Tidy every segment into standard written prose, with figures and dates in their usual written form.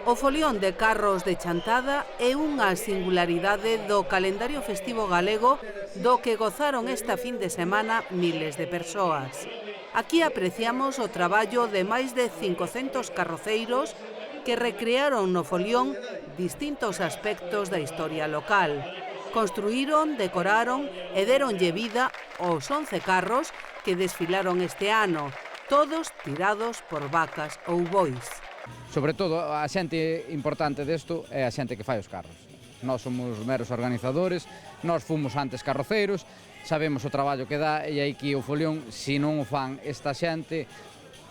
O folión de carros de Chantada é unha singularidade do calendario festivo galego do que gozaron esta fin de semana miles de persoas. Aquí apreciamos o traballo de máis de 500 carroceiros que recrearon no folión distintos aspectos da historia local. Construíron, decoraron e deronlle vida aos 11 carros que desfilaron este ano, todos tirados por vacas ou bois. Sobre todo, a xente importante desto é a xente que fai os carros. Nós somos meros organizadores, nós fomos antes carroceiros, sabemos o traballo que dá e aí que o folión, se non o fan esta xente,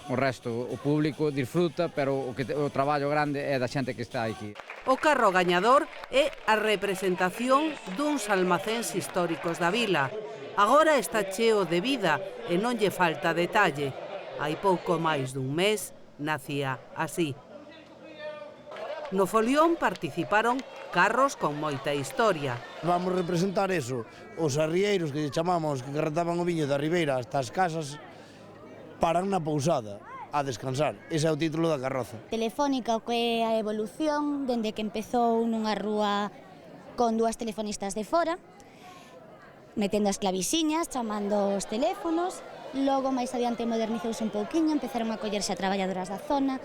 o resto, o público, disfruta, pero o traballo grande é da xente que está aquí. O carro gañador é a representación duns almacéns históricos da vila. Agora está cheo de vida e non lle falta detalle. Hai pouco máis dun mes nacía así. No folión participaron carros con moita historia. Vamos representar eso, os arrieiros que chamamos, que carretaban o viño da ribeira hasta as casas, paran na pousada a descansar. Ese é o título da carroza. Telefónica, o que é a evolución dende que empezou nunha rúa con dúas telefonistas de fora, metendo as clavisiñas, chamando os teléfonos. Logo, máis adiante, modernizouse un pouquiño, empezaron a collerse a traballadoras da zona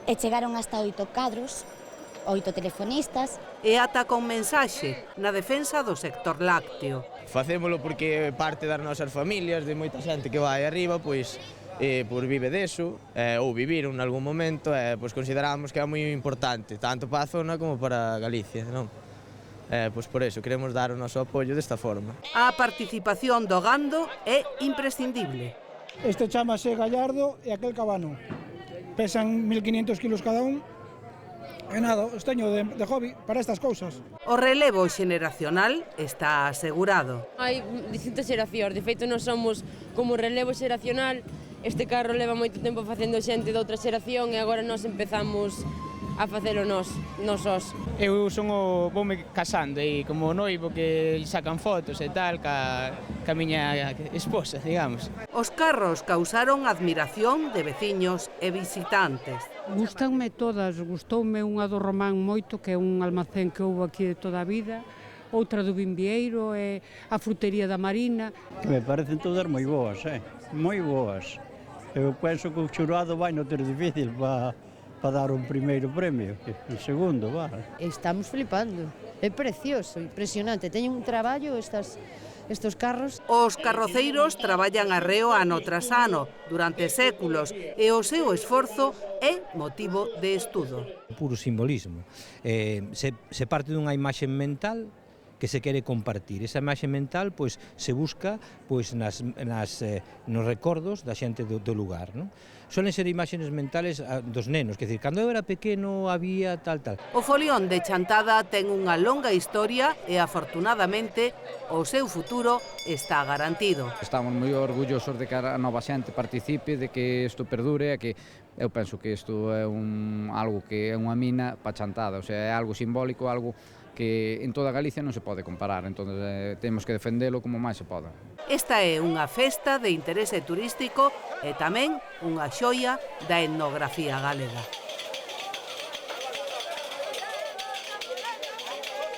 e chegaron hasta 8 cadros, 8 telefonistas. E ata con mensaxe na defensa do sector lácteo. Facémolo porque parte das nosas familias, de moita xente que vai arriba, pois por vive deso, ou viviron en algún momento, pois consideramos que é moi importante, tanto para a zona como para Galicia, non? Pois por eso, queremos dar o noso apoio desta forma. A participación do gando é imprescindible. Este chamase Gallardo e aquel Cabano. Pesan 1500 kilos cada un. E nada, os teño de hobby para estas cousas. O relevo xeracional está asegurado. Hai distintas xeracións, de feito non somos como relevo xeracional. Este carro leva moito tempo facendo xente de outra xeración e agora nós empezamos a facelo nós sós. Eu voume casando aí como noivo que sacan fotos e tal ca miña esposa, digamos. Os carros causaron admiración de veciños e visitantes. Gústanme todas, gustoume unha do Román moito, que é un almacén que houve aquí de toda a vida, outra do Bimbieiro e a frutería da Marina. Me parecen todas moi boas, moi boas. Eu penso que o xurado vai non ter difícil para dar un primeiro premio, un segundo, vale. Estamos flipando, é precioso, impresionante, teñen un traballo estos carros. Os carroceiros traballan arreo ano tras ano, durante séculos, e o seu esforzo é motivo de estudo. Puro simbolismo. Se parte dunha imaxe mental que se quere compartir. Esa imaxe mental pois se busca pois nos recordos da xente do lugar, non? Solen ser imaxes mentales dos nenos, que decir, cando eu era pequeno había tal. O folión de Chantada ten unha longa historia e afortunadamente o seu futuro está garantido. Estamos moi orgullosos de que a nova xente participe, de que isto perdure, e que eu penso que isto é algo que é unha mina para Chantada, o sea, é algo simbólico, algo que en toda Galicia non se pode comparar, entón temos que defendelo como máis se poda. Esta é unha festa de interese turístico e tamén unha xoia da etnografía galega.